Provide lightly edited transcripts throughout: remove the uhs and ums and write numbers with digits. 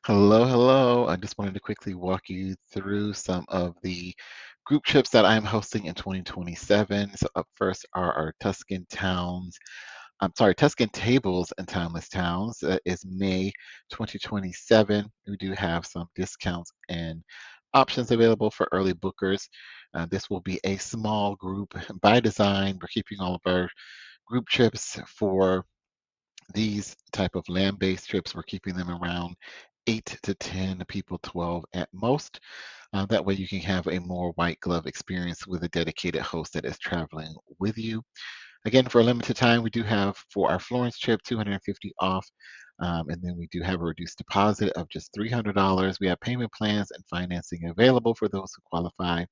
Hello, hello. I just wanted to quickly walk you through some of the group trips that I'm hosting in 2027. So up first are our Tuscan towns. I'm sorry, Tuscan tables and timeless towns. Is May 2027. We do have some discounts and options available for early bookers. This will be a small group by design. We're keeping all of our group trips for these type of land-based trips. We're keeping them around 8 to 10 people, 12 at most. That way you can have a more white glove experience with a dedicated host that is traveling with you. Again, for a limited time, we do have for our Florence trip 250 off. And then we do have a reduced deposit of just $300. We have payment plans and financing available for those who qualify.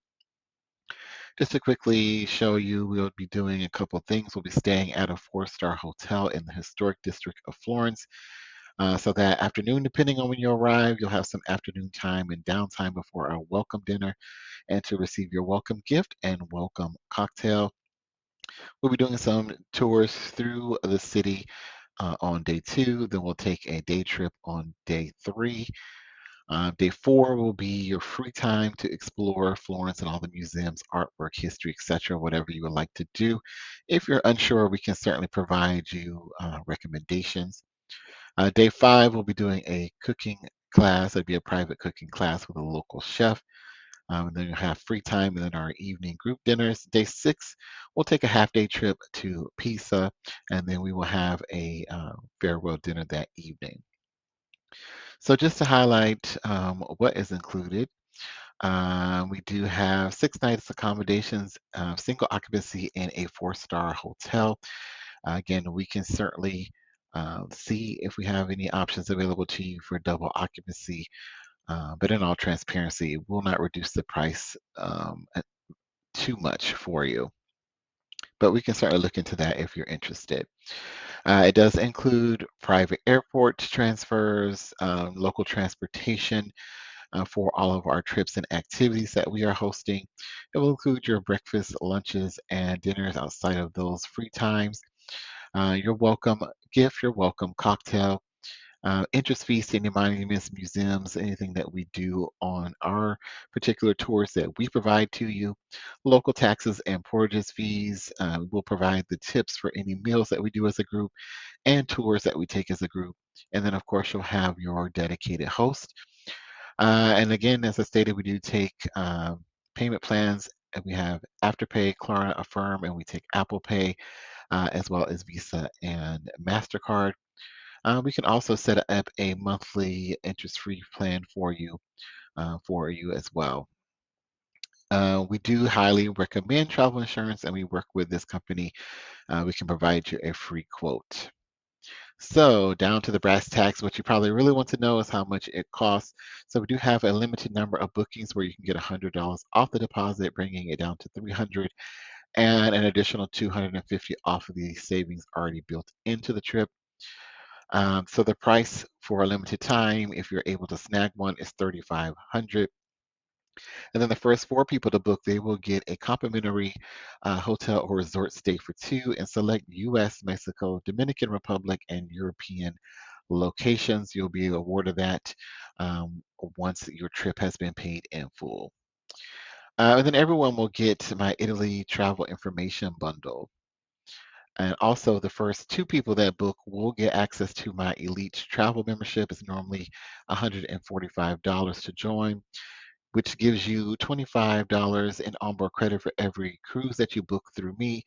Just to quickly show you, we'll be doing a couple things. We'll be staying at a four-star hotel in the historic district of Florence. So that afternoon, depending on when you arrive, you'll have some afternoon time and downtime before our welcome dinner and to receive your welcome gift and welcome cocktail. We'll be doing some tours through the city on day two. Then we'll take a day trip on day three. Day four will be your free time to explore Florence and all the museums, artwork, history, etc., whatever you would like to do. If you're unsure, we can certainly provide you recommendations. Day five, we'll be doing a cooking class. It'll be a private cooking class with a local chef. And then you'll have free time and then our evening group dinners. Day six, we'll take a half day trip to Pisa, and then we will have a farewell dinner that evening. So just to highlight what is included, we do have 6 nights accommodations, single occupancy in a four-star hotel. Again, we can certainly see if we have any options available to you for double occupancy, but in all transparency, it will not reduce the price too much for you. But we can certainly look into that if you're interested. It does include private airport transfers, local transportation for all of our trips and activities that we are hosting. It will include your breakfast, lunches, and dinners outside of those free times. Your welcome gift, your welcome cocktail, interest fees to any monuments, museums, anything that we do on our particular tours that we provide to you, local taxes and portages fees. We'll provide the tips for any meals that we do as a group and tours that we take as a group. And then, of course, you'll have your dedicated host. And again, as I stated, we do take payment plans. And we have Afterpay, Klarna, Affirm, and we take Apple Pay, as well as Visa and MasterCard. We can also set up a monthly interest-free plan for you as well. We do highly recommend travel insurance, and we work with this company. We can provide you a free quote. So down to the brass tacks, what you probably really want to know is how much it costs. So we do have a limited number of bookings where you can get $100 off the deposit, bringing it down to 300, and an additional 250 off of the savings already built into the trip. So the price for a limited time, if you're able to snag one, is 3,500. And then the first four people to book, they will get a complimentary hotel or resort stay for two in select U.S., Mexico, Dominican Republic, and European locations. You'll be awarded that once your trip has been paid in full. And then everyone will get my Italy travel information bundle. And also, the first two people that book will get access to my elite travel membership. It's normally $145 to join, which gives you $25 in onboard credit for every cruise that you book through me.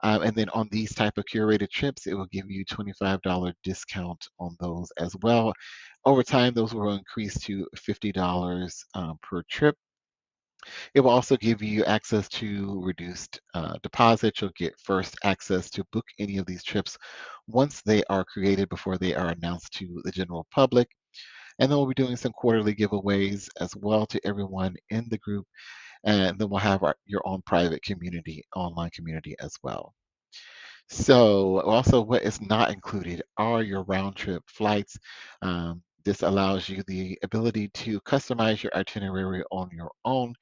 And then on these type of curated trips, it will give you $25 discount on those as well. Over time, those will increase to $50 per trip. It will also give you access to reduced deposit. You'll get first access to book any of these trips once they are created before they are announced to the general public. And then we'll be doing some quarterly giveaways as well to everyone in the group. And then we'll have your own private community, online community as well. So also what is not included are your round trip flights. This allows you the ability to customize your itinerary on your own,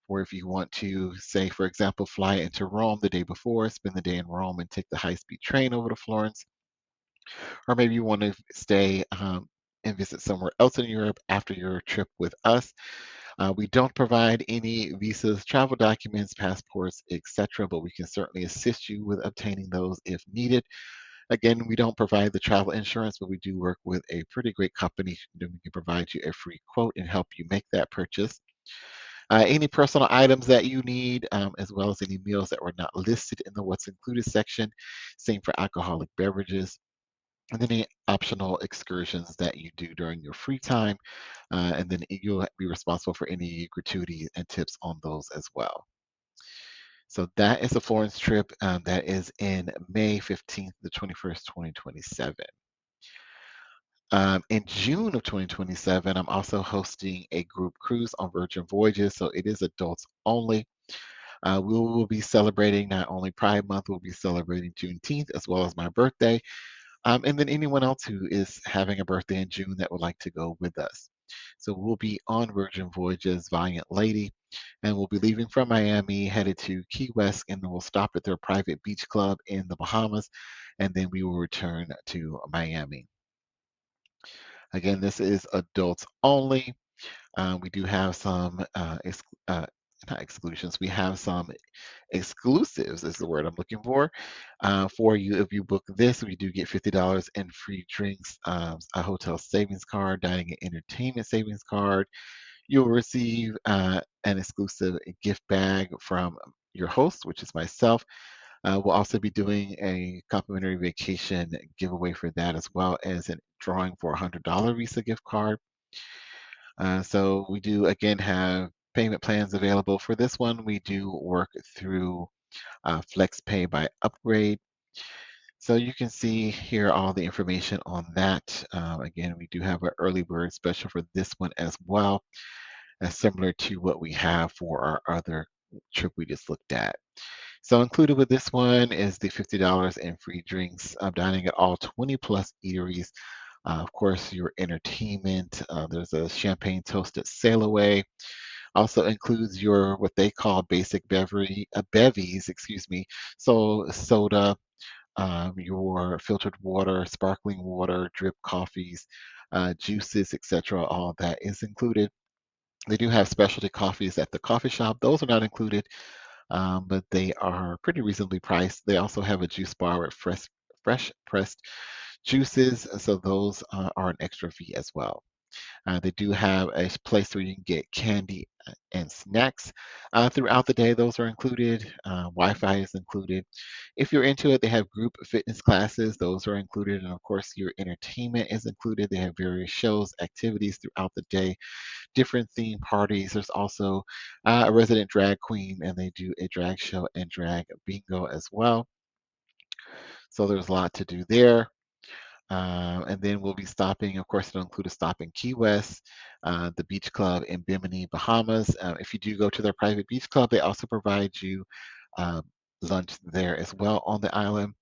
or if you want to, say, for example, fly into Rome the day before, spend the day in Rome and take the high-speed train over to Florence, or maybe you want to stay and visit somewhere else in Europe after your trip with us. We don't provide any visas, travel documents, passports, etc., but we can certainly assist you with obtaining those if needed. Again, we don't provide the travel insurance, but we do work with a pretty great company that we can provide you a free quote and help you make that purchase. Any personal items that you need, as well as any meals that were not listed in the what's included section. Same for alcoholic beverages. And then any optional excursions that you do during your free time. And then you'll be responsible for any gratuity and tips on those as well. So that is the Florence trip. That is in May 15th to 21st, 2027. In June of 2027, I'm also hosting a group cruise on Virgin Voyages. So it is adults only. We will be celebrating not only Pride Month, we'll be celebrating Juneteenth as well as my birthday. And then anyone else who is having a birthday in June that would like to go with us. So we'll be on Virgin Voyages Valiant Lady, and we'll be leaving from Miami, headed to Key West, and then we'll stop at their private beach club in the Bahamas, and then we will return to Miami. Again, this is adults only. We do have some not exclusions. We have some exclusives is the word I'm looking for you. If you book this, we do get $50 in free drinks, a hotel savings card, dining and entertainment savings card. You'll receive an exclusive gift bag from your host, which is myself. We'll also be doing a complimentary vacation giveaway for that, as well as a drawing for a $100 Visa gift card. So we do again have payment plans available. For this one, we do work through Flex Pay by Upgrade. So you can see here all the information on that. Again, we do have an early bird special for this one as well, similar to what we have for our other trip we just looked at. So included with this one is the $50 in free drinks, dining at all 20 plus eateries. Of course, your entertainment. There's a champagne toasted sail away. Also includes your what they call basic bevies, excuse me. So soda, your filtered water, sparkling water, drip coffees, juices, etc. All of that is included. They do have specialty coffees at the coffee shop. Those are not included, but they are pretty reasonably priced. They also have a juice bar with fresh pressed juices, so those are an extra fee as well. They do have a place where you can get candy and snacks throughout the day. Those are included. Wi-Fi is included. If you're into it, they have group fitness classes. Those are included. And of course, your entertainment is included. They have various shows, activities throughout the day, different theme parties. There's also a resident drag queen, and they do a drag show and drag bingo as well. So there's a lot to do there. And then we'll be stopping, of course, it'll include a stop in Key West, the beach club in Bimini, Bahamas. If you do go to their private beach club, they also provide you uh, lunch there as well on the island.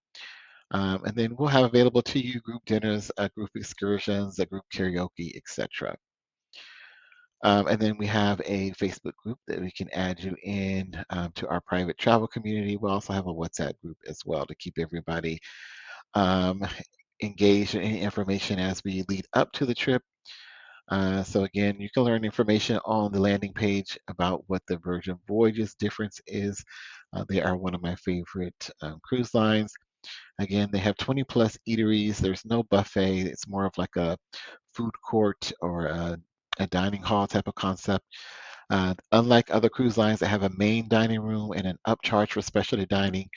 And then we'll have available to you group dinners, group excursions, a group karaoke, etc. And then we have a Facebook group that we can add you in to our private travel community. We also have a WhatsApp group as well to keep everybody um, engaged in any information as we lead up to the trip. So again, you can learn information on the landing page about what the Virgin Voyages difference is. They are one of my favorite cruise lines. Again, they have 20 plus eateries. There's no buffet. It's more of like a food court or a dining hall type of concept. Unlike other cruise lines that have a main dining room and an upcharge for specialty dining,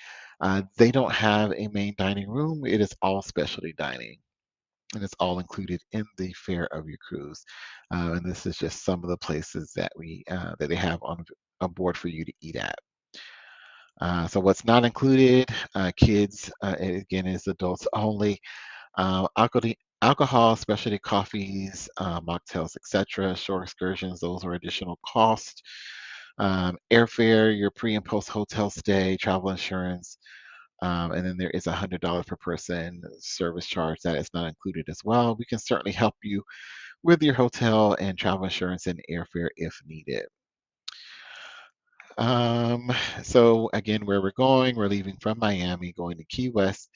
they don't have a main dining room. It is all specialty dining, and it's all included in the fare of your cruise. And this is just some of the places that they have on board for you to eat at. So what's not included, kids, again, is adults only. Alcohol, specialty coffees, mocktails, etc. Short excursions, those are additional costs. Airfare, your pre and post hotel stay, travel insurance, and then there is $100 per person service charge that is not included as well. We can certainly help you with your hotel and travel insurance and airfare if needed. Um, so again, where we're going, we're leaving from Miami, going to Key West.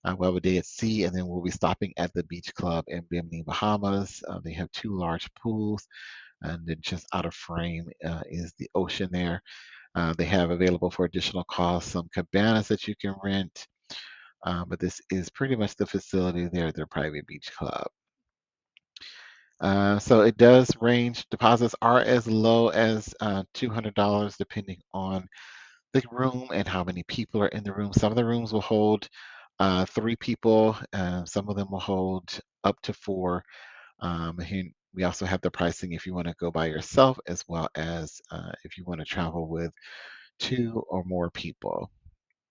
We'll have a day at sea, and then we'll be stopping at the beach club in Bimini, Bahamas. They have two large pools, and then just out of frame is the ocean there. They have available for additional costs some cabanas that you can rent, but this is pretty much the facility there, their private beach club. So it does range. Deposits are as low as $200 depending on the room and how many people are in the room. Some of the rooms will hold 3 people. Some of them will hold up to 4. And we also have the pricing if you want to go by yourself, as well as if you want to travel with 2 or more people.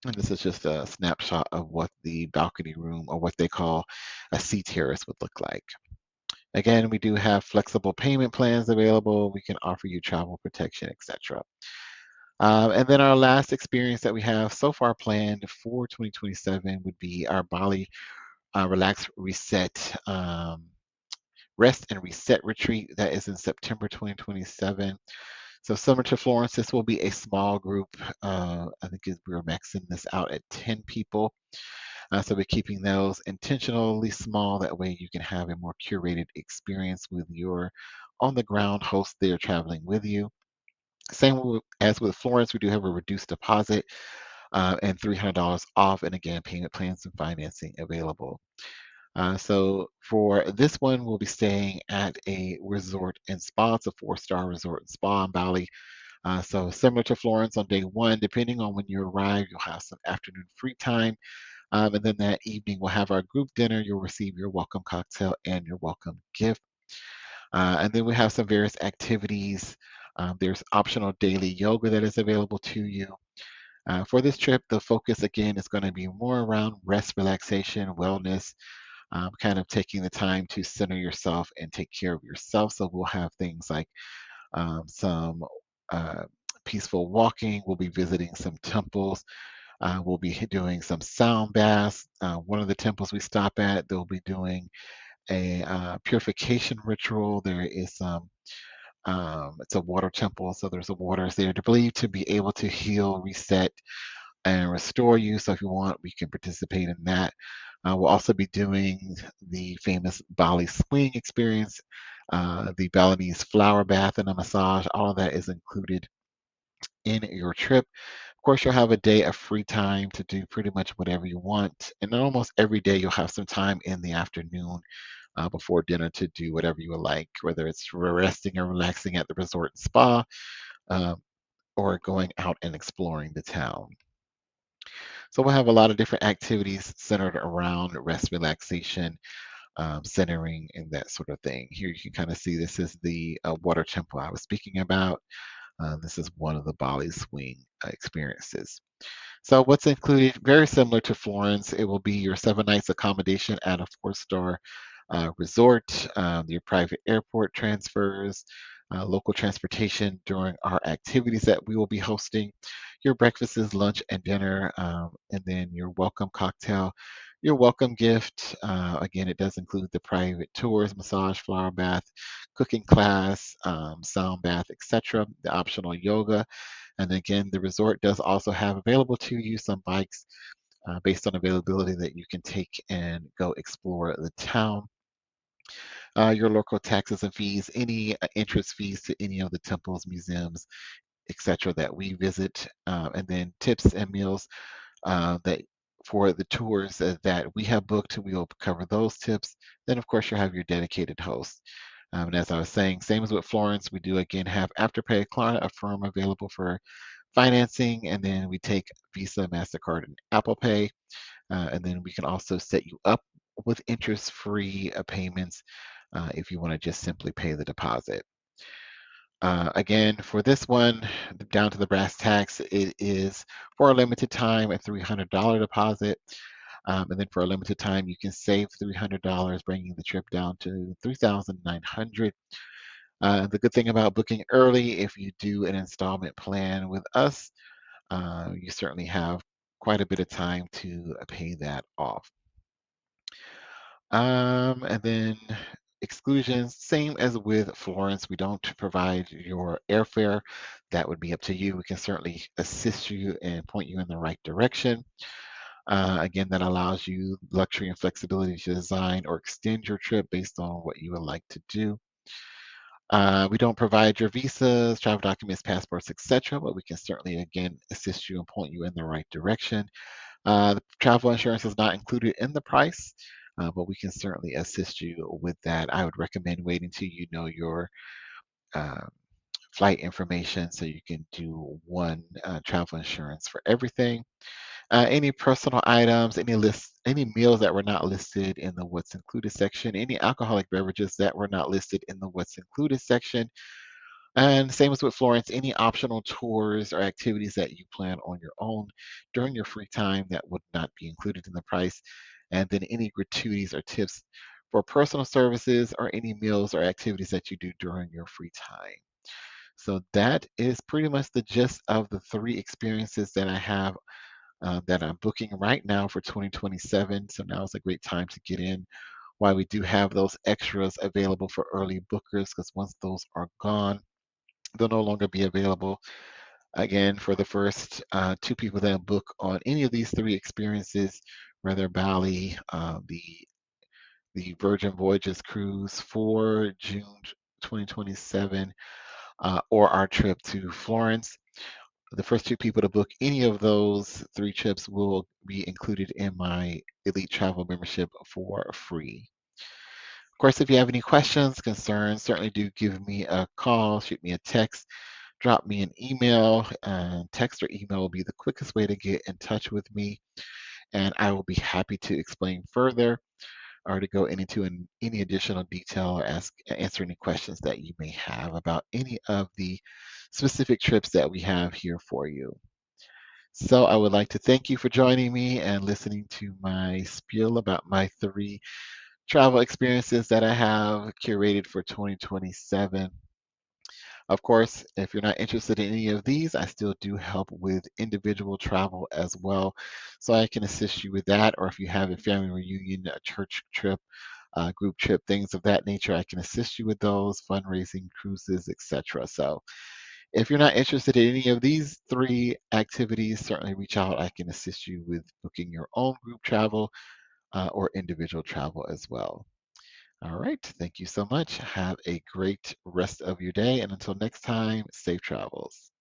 And this is just a snapshot of what the balcony room, or what they call a sea terrace, would look like. Again, we do have flexible payment plans available. We can offer you travel protection, etc. And then our last experience that we have so far planned for 2027 would be our Bali Relax Reset Rest and Reset Retreat. That is in September 2027. So similar to Florence, this will be a small group. I think we're maxing this out at 10 people. So we're keeping those intentionally small. That way you can have a more curated experience with your on-the-ground host there traveling with you. Same as with Florence, we do have a reduced deposit and $300 off, and again, payment plans and financing available. So for this one, we'll be staying at a resort and spa. It's a 4-star resort and spa in Bali. So similar to Florence on day 1, depending on when you arrive, you'll have some afternoon free time. And then that evening, we'll have our group dinner. You'll receive your welcome cocktail and your welcome gift. And then we have some various activities. There's optional daily yoga that is available to you. For this trip, the focus again is going to be more around rest, relaxation, wellness, kind of taking the time to center yourself and take care of yourself. So we'll have things like some uh, peaceful walking. We'll be visiting some temples. We'll be doing some sound baths. One of the temples we stop at, they'll be doing a purification ritual. There is some, it's a water temple, so there's a waters there to believe to be able to heal, reset, and restore you. So if you want, we can participate in that. We'll also be doing the famous Bali swing experience, the Balinese flower bath and a massage. All of that is included in your trip. Of course, you'll have a day of free time to do pretty much whatever you want. And almost every day, you'll have some time in the afternoon before dinner to do whatever you would like, whether it's resting or relaxing at the resort and spa, um, or going out and exploring the town. So we'll have a lot of different activities centered around rest, relaxation, centering, and that sort of thing. Here you can kind of see this is the water temple I was speaking about. This is one of the Bali swing experiences. So what's included, very similar to Florence, it will be your 7 nights accommodation at a 4-star resort, your private airport transfers, local transportation during our activities that we will be hosting, your breakfasts, lunch, and dinner, and then your welcome cocktail, your welcome gift. Again, it does include the private tours, massage, flower bath, cooking class, sound bath, etc., the optional yoga. And again, the resort does also have available to you some bikes based on availability that you can take and go explore the town. Your local taxes and fees, any entrance fees to any of the temples, museums, etc. that we visit, and then tips and meals that for the tours that we have booked, we will cover those tips. Then, of course, you'll have your dedicated host. And as I was saying, same as with Florence, we do again have Afterpay Klarna Affirm available for financing, and then we take Visa, MasterCard, and Apple Pay. And then we can also set you up with interest-free payments if you want to just simply pay the deposit. Again, for this one, down to the brass tacks, it is for a limited time a $300 deposit. And then for a limited time, you can save $300, bringing the trip down to $3,900. The good thing about booking early, if you do an installment plan with us, you certainly have quite a bit of time to pay that off. And then exclusions, same as with Florence, we don't provide your airfare. That would be up to you. We can certainly assist you and point you in the right direction. Again, that allows you luxury and flexibility to design or extend your trip based on what you would like to do. We don't provide your visas, travel documents, passports, etc., but we can certainly, again, assist you and point you in the right direction. The travel insurance is not included in the price, but we can certainly assist you with that. I would recommend waiting till you know your uh, flight information so you can do one travel insurance for everything. Any personal items, any meals that were not listed in the what's included section, any alcoholic beverages that were not listed in the what's included section, and same as with Florence, any optional tours or activities that you plan on your own during your free time that would not be included in the price, and then any gratuities or tips for personal services or any meals or activities that you do during your free time. So that is pretty much the gist of the three experiences that I have that I'm booking right now for 2027. So now is a great time to get in while we do have those extras available for early bookers, because once those are gone, they'll no longer be available. Again, for the first two people that book on any of these three experiences, whether Bali, the Virgin Voyages cruise for June 2027, or our trip to Florence, the first two people to book any of those three trips will be included in my Elite Travel membership for free. Of course, if you have any questions, concerns, certainly do give me a call, shoot me a text, drop me an email. Text or email will be the quickest way to get in touch with me, and I will be happy to explain further or to go into any additional detail or answer any questions that you may have about any of the specific trips that we have here for you. So I would like to thank you for joining me and listening to my spiel about my three travel experiences that I have curated for 2027. Of course, if you're not interested in any of these, I still do help with individual travel as well. So I can assist you with that. Or if you have a family reunion, a church trip, group trip, things of that nature, I can assist you with those, fundraising, cruises, etc. So if you're not interested in any of these three activities, certainly reach out. I can assist you with booking your own group travel or individual travel as well. All right. Thank you so much. Have a great rest of your day. And until next time, safe travels.